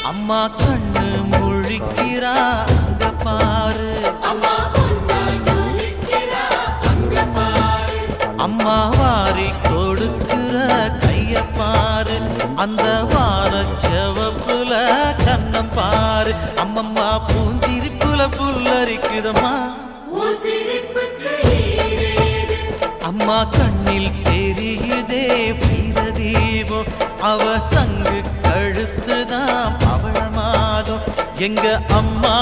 அம்மா கண்ணு முழிக்கிறா அங்க பாரு, அம்மா வாரி கொடுக்கிற கைய பாரு, அந்த வானச்சவப்புல கண்ணம் பாரு. அம்மம்மா பூஞ்சிரிப்புல புல்லரிக்குதம்மா, அம்மா கண்ணில் தெரியுதே வீரதீபம், அவ சங்கு கழுத்துதான் பவளமாதம். எங்க அம்மா